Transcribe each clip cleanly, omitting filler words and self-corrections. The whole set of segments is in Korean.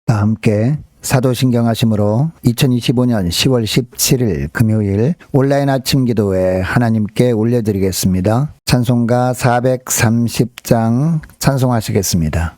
다 함께 사도신경하심으로 2025년 10월 17일 금요일 온라인 아침 기도회 하나님께 올려드리겠습니다. 찬송가 430장 찬송하시겠습니다.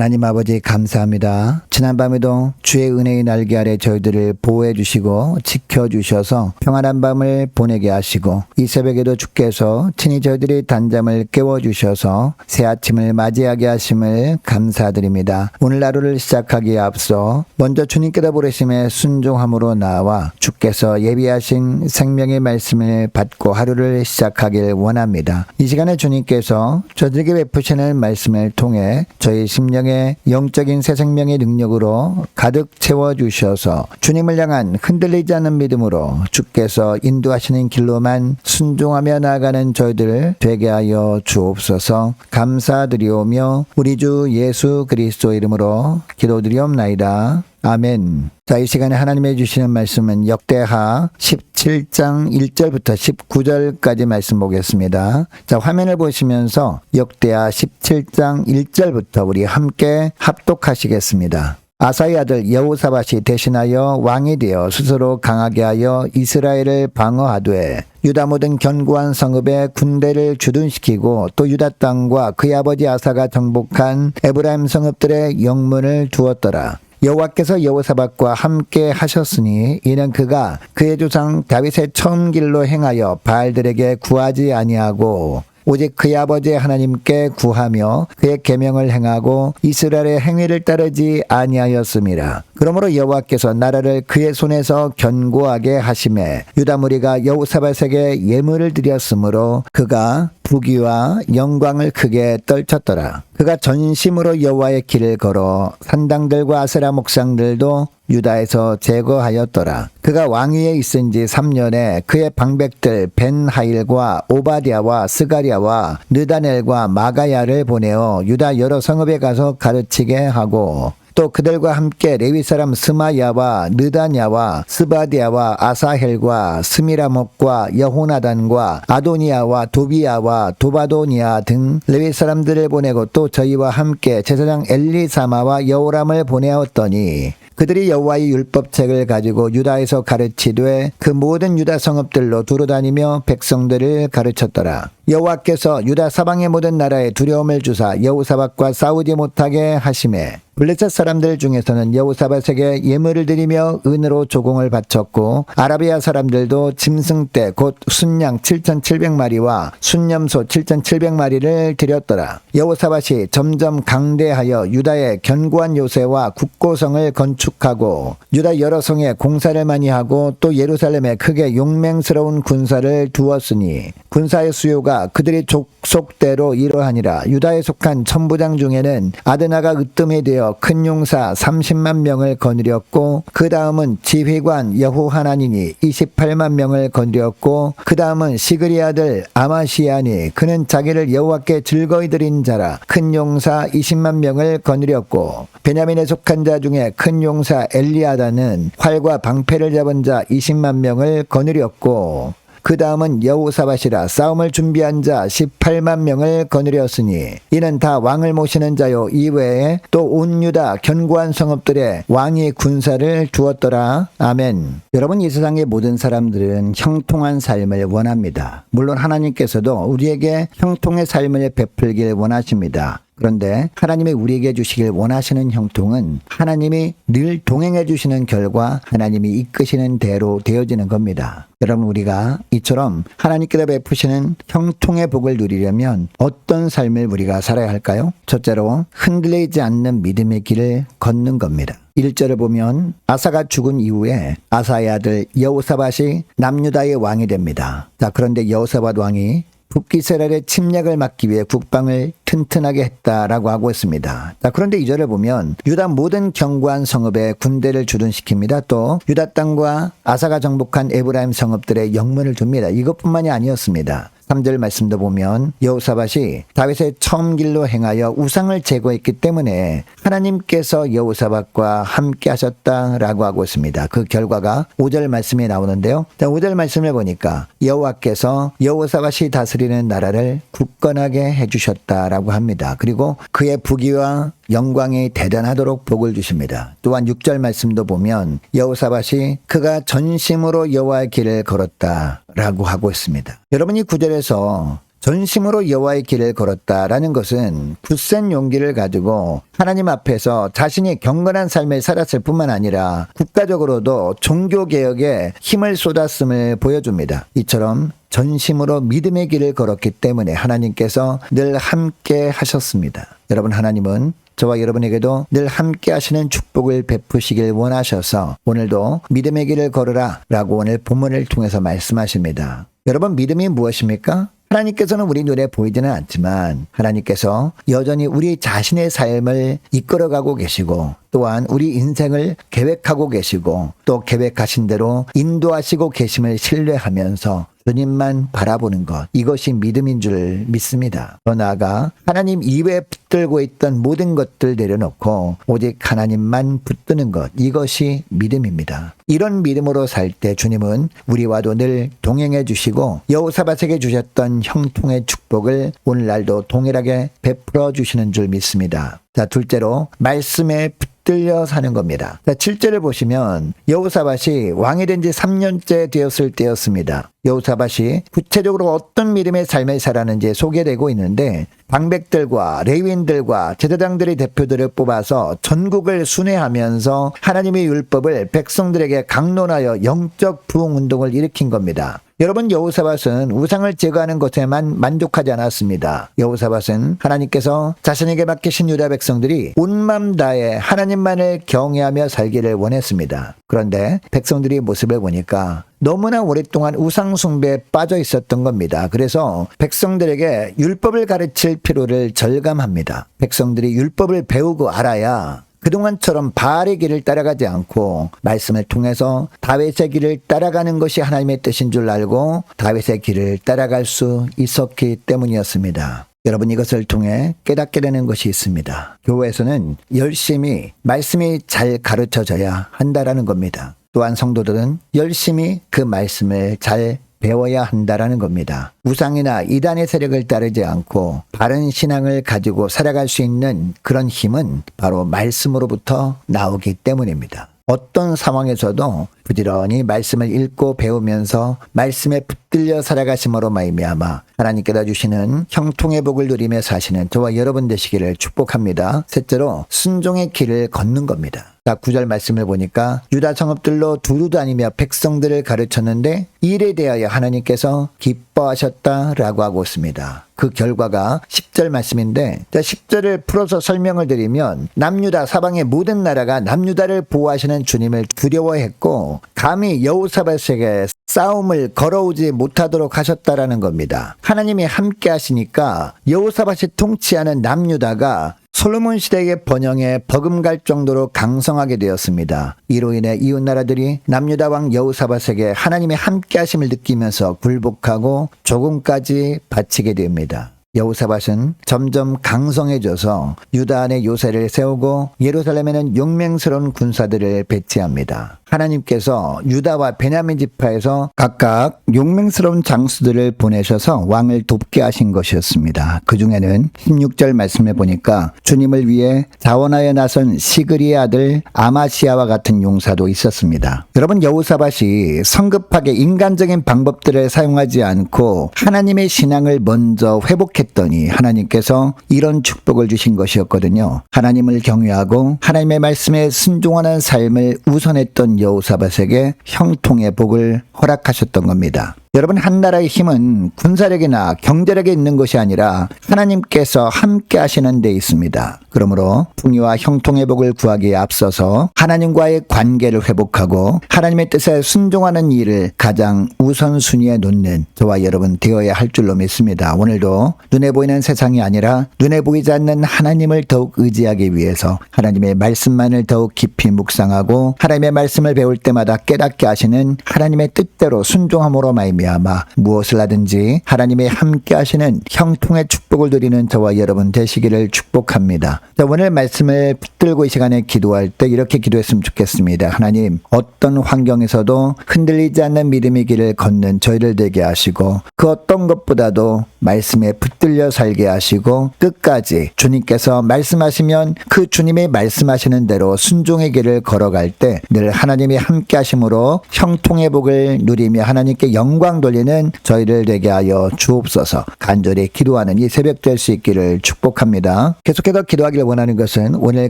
하나님 아버지 감사합니다. 지난밤에도 주의 은혜의 날개 아래 저희들을 보호해 주시고 지켜주셔서 평안한 밤을 보내게 하시고 이 새벽에도 주께서 친히 저희들의 단잠을 깨워주셔서 새 아침을 맞이하게 하심을 감사드립니다. 오늘 하루를 시작하기에 앞서 먼저 주님께로 부르심에 순종함으로 나와 주께서 예비하신 생명의 말씀을 받고 하루를 시작하길 원합니다. 이 시간에 주님께서 저들에게 베푸시는 말씀을 통해 저희 심령의 영적인 새 생명의 능력으로 가득 채워주셔서 주님을 향한 흔들리지 않는 믿음으로 주께서 인도하시는 길로만 순종하며 나아가는 저희들 되게 하여 주옵소서. 감사드리오며 우리 주 예수 그리스도 이름으로 기도드리옵나이다. 아멘. 자, 이 시간에 하나님이 주시는 말씀은 역대하 17장 1절부터 19절까지 말씀 보겠습니다. 자, 화면을 보시면서 역대하 17장 1절부터 우리 함께 합독하시겠습니다. 아사의 아들 여호사밧이 대신하여 왕이 되어 스스로 강하게 하여 이스라엘을 방어하되 유다 모든 견고한 성읍에 군대를 주둔시키고 또 유다 땅과 그의 아버지 아사가 정복한 에브라임 성읍들의 영문을 두었더라. 여호와께서 여호사밧과 함께 하셨으니 이는 그가 그의 조상 다윗의 처음 길로 행하여 바알들에게 구하지 아니하고 오직 그의 아버지 하나님께 구하며 그의 계명을 행하고 이스라엘의 행위를 따르지 아니하였음이라. 그러므로 여호와께서 나라를 그의 손에서 견고하게 하심에 유다 무리가 여호사밧에게 예물을 드렸으므로 그가 부귀와 영광을 크게 떨쳤더라. 그가 전심으로 여호와의 길을 걸어 산당들과 아세라 목상들도 유다에서 제거하였더라. 그가 왕위에 있은 지 3년에 그의 방백들 벤하일과 오바댜와 스가랴와 느다넬과 마가야를 보내어 유다 여러 성읍에 가서 가르치게 하고 또 그들과 함께 레위 사람 스마야와 느다냐와 스바디아와 아사헬과 스미라목과 여호나단과 아도니아와 도비야와 도바도니아 등 레위 사람들을 보내고 또 저희와 함께 제사장 엘리사마와 여호람을 보내었더니 그들이 여호와의 율법책을 가지고 유다에서 가르치되 그 모든 유다 성읍들로 두루다니며 백성들을 가르쳤더라. 여호와께서 유다 사방의 모든 나라에 두려움을 주사 여호사밧과 싸우지 못하게 하시매 블레셋 사람들 중에서는 여호사밧에게 예물을 드리며 은으로 조공을 바쳤고 아라비아 사람들도 짐승떼 곧 순양 7,700마리와 순염소 7,700마리를 드렸더라. 여호사밧이 점점 강대하여 유다에 견고한 요새와 국고성을 건축하고 유다 여러 성에 공사를 많이 하고 또 예루살렘에 크게 용맹스러운 군사를 두었으니 군사의 수요가 그들이 족속대로 이러하니라. 유다에 속한 천부장 중에는 아드나가 으뜸이 되어 큰 용사 30만 명을 거느렸고 그 다음은 지휘관 여호하나니니 28만 명을 거느렸고 그 다음은 시그리 아들 아마시아니 그는 자기를 여호와께 즐거이 드린 자라 큰 용사 20만 명을 거느렸고 베냐민에 속한 자 중에 큰 용사 엘리아다는 활과 방패를 잡은 자 20만 명을 거느렸고 그 다음은 여호사밧이라 싸움을 준비한 자 18만 명을 거느렸으니 이는 다 왕을 모시는 자요 이외에 또 온 유다 견고한 성읍들에 왕이 군사를 두었더라. 아멘. 여러분, 이 세상의 모든 사람들은 형통한 삶을 원합니다. 물론 하나님께서도 우리에게 형통의 삶을 베풀길 원하십니다. 그런데 하나님이 우리에게 주시길 원하시는 형통은 하나님이 늘 동행해 주시는 결과 하나님이 이끄시는 대로 되어지는 겁니다. 여러분, 우리가 이처럼 하나님께서 베푸시는 형통의 복을 누리려면 어떤 삶을 우리가 살아야 할까요? 첫째로 흔들리지 않는 믿음의 길을 걷는 겁니다. 1절을 보면 아사가 죽은 이후에 아사의 아들 여호사밧이 남유다의 왕이 됩니다. 자, 그런데 여호사밧 왕이 북이스라엘의 침략을 막기 위해 국방을 튼튼하게 했다라고 하고 있습니다. 자, 그런데 2절을 보면 유다 모든 견고한 성읍에 군대를 주둔시킵니다. 또 유다 땅과 아사가 정복한 에브라임 성읍들의 영문을 둡니다. 이것뿐만이 아니었습니다. 3절 말씀도 보면 여호사밧이 다윗의 처음 길로 행하여 우상을 제거했기 때문에 하나님께서 여호사밧과 함께 하셨다라고 하고 있습니다. 그 결과가 5절 말씀에 나오는데요. 자, 5절 말씀을 보니까 여호와께서 여호사밧이 다스리는 나라를 굳건하게 해주셨다라고 합니다. 그리고 그의 부귀와 영광이 대단하도록 복을 주십니다. 또한 6절 말씀도 보면 여호사밧이 그가 전심으로 여호와의 길을 걸었다라고 하고 있습니다. 여러분이 9절에서 전심으로 여호와의 길을 걸었다라는 것은 굳센 용기를 가지고 하나님 앞에서 자신이 경건한 삶을 살았을 뿐만 아니라 국가적으로도 종교개혁에 힘을 쏟았음을 보여줍니다. 이처럼 전심으로 믿음의 길을 걸었기 때문에 하나님께서 늘 함께 하셨습니다. 여러분, 하나님은 저와 여러분에게도 늘 함께 하시는 축복을 베푸시길 원하셔서 오늘도 믿음의 길을 걸으라 라고 오늘 본문을 통해서 말씀하십니다. 여러분, 믿음이 무엇입니까? 하나님께서는 우리 눈에 보이지는 않지만 하나님께서 여전히 우리 자신의 삶을 이끌어가고 계시고 또한 우리 인생을 계획하고 계시고 또 계획하신 대로 인도하시고 계심을 신뢰하면서 주님만 바라보는 것, 이것이 믿음인 줄 믿습니다. 더 나아가 하나님 이외에 붙들고 있던 모든 것들 내려놓고 오직 하나님만 붙드는 것, 이것이 믿음입니다. 이런 믿음으로 살 때 주님은 우리와도 늘 동행해 주시고 여호사밧에게 주셨던 형통의 축복을 오늘날도 동일하게 베풀어 주시는 줄 믿습니다. 자, 둘째로 말씀에 붙들려 사는 겁니다. 자, 7절을 보시면 여호사밧이 왕이 된 지 3년째 되었을 때였습니다. 여호사밧이 구체적으로 어떤 믿음의 삶을 살았는지 소개되고 있는데 방백들과 레위인들과 제사장들의 대표들을 뽑아서 전국을 순회하면서 하나님의 율법을 백성들에게 강론하여 영적 부흥운동을 일으킨 겁니다. 여러분, 여호사밧은 우상을 제거하는 것에만 만족하지 않았습니다. 여호사밧은 하나님께서 자신에게 맡기신 유다 백성들이 온맘 다해 하나님만을 경외하며 살기를 원했습니다. 그런데 백성들의 모습을 보니까 너무나 오랫동안 우상 숭배에 빠져 있었던 겁니다. 그래서 백성들에게 율법을 가르칠 필요를 절감합니다. 백성들이 율법을 배우고 알아야 그동안처럼 바알의 길을 따라가지 않고 말씀을 통해서 다윗의 길을 따라가는 것이 하나님의 뜻인 줄 알고 다윗의 길을 따라갈 수 있었기 때문이었습니다. 여러분, 이것을 통해 깨닫게 되는 것이 있습니다. 교회에서는 열심히 말씀이 잘 가르쳐져야 한다라는 겁니다. 또한 성도들은 열심히 그 말씀을 잘 배워야 한다라는 겁니다. 우상이나 이단의 세력을 따르지 않고 바른 신앙을 가지고 살아갈 수 있는 그런 힘은 바로 말씀으로부터 나오기 때문입니다. 어떤 상황에서도 부지런히 말씀을 읽고 배우면서 말씀에 붙들려 살아가심으로 말미암아 하나님께서 주시는 형통의 복을 누리며 사시는 저와 여러분 되시기를 축복합니다. 셋째로 순종의 길을 걷는 겁니다. 자, 9절 말씀을 보니까 유다 성읍들로 두루 다니며 백성들을 가르쳤는데 일에 대하여 하나님께서 기뻐하셨다라고 하고 있습니다. 그 결과가 10절 말씀인데, 10절을 풀어서 설명을 드리면 남유다 사방의 모든 나라가 남유다를 보호하시는 주님을 두려워했고 감히 여호사밧에게 싸움을 걸어오지 못하도록 하셨다라는 겁니다. 하나님이 함께 하시니까 여호사밧이 통치하는 남유다가 솔로몬 시대의 번영에 버금갈 정도로 강성하게 되었습니다. 이로 인해 이웃 나라들이 남유다 왕 여호사밧에게 하나님의 함께 하심을 느끼면서 굴복하고 조금까지 바치게 됩니다. 여호사밧은 점점 강성해져서 유다 안에 요새를 세우고 예루살렘에는 용맹스러운 군사들을 배치합니다. 하나님께서 유다와 베냐민 지파에서 각각 용맹스러운 장수들을 보내셔서 왕을 돕게 하신 것이었습니다. 그 중에는 16절 말씀해 보니까 주님을 위해 자원하여 나선 시그리의 아들 아마시아와 같은 용사도 있었습니다. 여러분, 여호사밧이 성급하게 인간적인 방법들을 사용하지 않고 하나님의 신앙을 먼저 회복했더니 하나님께서 이런 축복을 주신 것이었거든요. 하나님을 경외하고 하나님의 말씀에 순종하는 삶을 우선했던 여호사밧에게 형통의 복을 허락하셨던 겁니다. 여러분, 한 나라의 힘은 군사력이나 경제력에 있는 것이 아니라 하나님께서 함께 하시는 데 있습니다. 그러므로 풍요와 형통의 복을 구하기에 앞서서 하나님과의 관계를 회복하고 하나님의 뜻에 순종하는 일을 가장 우선순위에 놓는 저와 여러분 되어야 할 줄로 믿습니다. 오늘도 눈에 보이는 세상이 아니라 눈에 보이지 않는 하나님을 더욱 의지하기 위해서 하나님의 말씀만을 더욱 깊이 묵상하고 하나님의 말씀을 배울 때마다 깨닫게 하시는 하나님의 뜻대로 순종함으로 말미암아 무엇을 하든지 하나님의 함께 하시는 형통의 축복을 누리는 저와 여러분 되시기를 축복합니다. 자, 오늘 말씀을 붙들고 이 시간에 기도할 때 이렇게 기도했으면 좋겠습니다. 하나님, 어떤 환경에서도 흔들리지 않는 믿음의 길을 걷는 저희를 되게 하시고 그 어떤 것보다도 말씀에 붙들려 살게 하시고 끝까지 주님께서 말씀하시면 그 주님이 말씀하시는 대로 순종의 길을 걸어갈 때 늘 하나님이 함께 하심으로 형통의 복을 누리며 하나님께 영광 돌리는 저희를 되게 하여 주옵소서. 간절히 기도하는 이 새벽 될 수 있기를 축복합니다. 계속해서 기도하기를 원하는 것은 오늘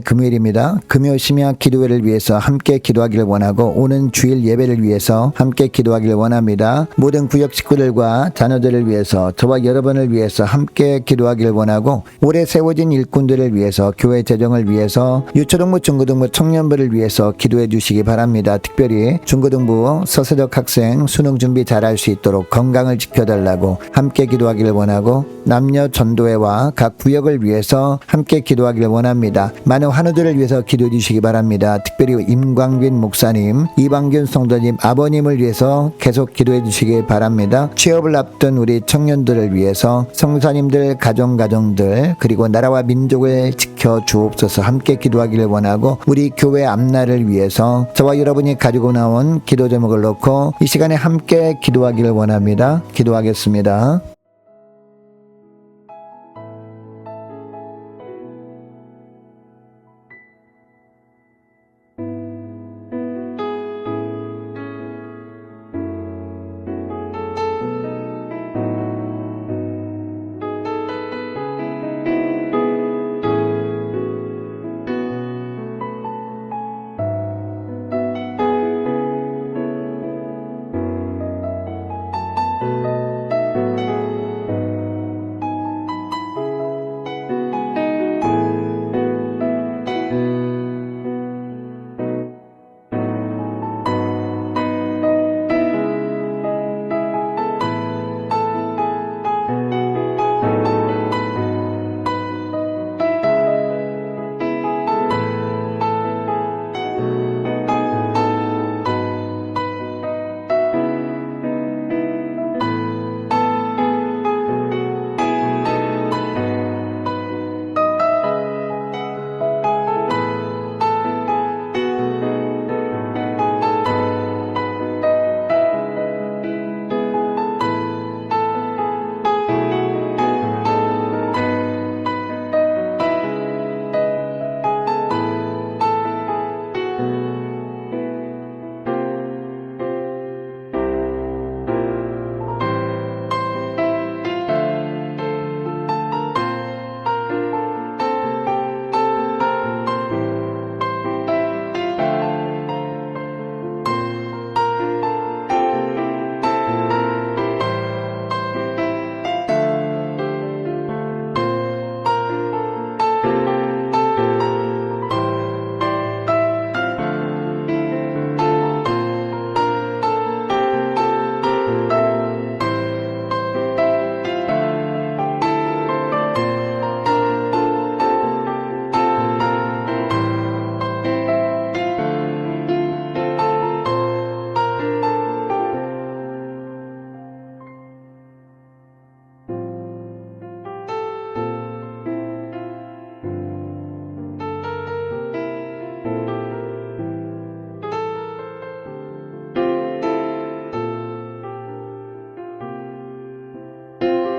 금요일입니다. 금요 심야 기도회를 위해서 함께 기도하기를 원하고 오는 주일 예배를 위해서 함께 기도하기를 원합니다. 모든 구역 식구들과 자녀들을 위해서 저와 여러분을 위해서 함께 기도하기를 원하고 올해 세워진 일꾼들을 위해서 교회 재정을 위해서 유초등부 중고등부 청년부를 위해서 기도해 주시기 바랍니다. 특별히 중고등부 서세적 학생 수능 준비 잘할 수 있도록 건강을 지켜달라고 함께 기도하기를 원하고 남녀 전도회와 각 구역을 위해서 함께 기도하기를 원합니다. 많은 환우들을 위해서 기도해 주시기 바랍니다. 특별히 임광빈 목사님, 이방균 성도님 아버님을 위해서 계속 기도해 주시기 바랍니다. 취업을 앞둔 우리 청년들을 위해서 성사님들 가정들 그리고 나라와 민족을 지켜 주옵소서. 함께 기도하기를 원하고 우리 교회 앞날을 위해서 저와 여러분이 가지고 나온 기도 제목을 놓고 이 시간에 함께 기도하기를 원합니다. 기도하겠습니다.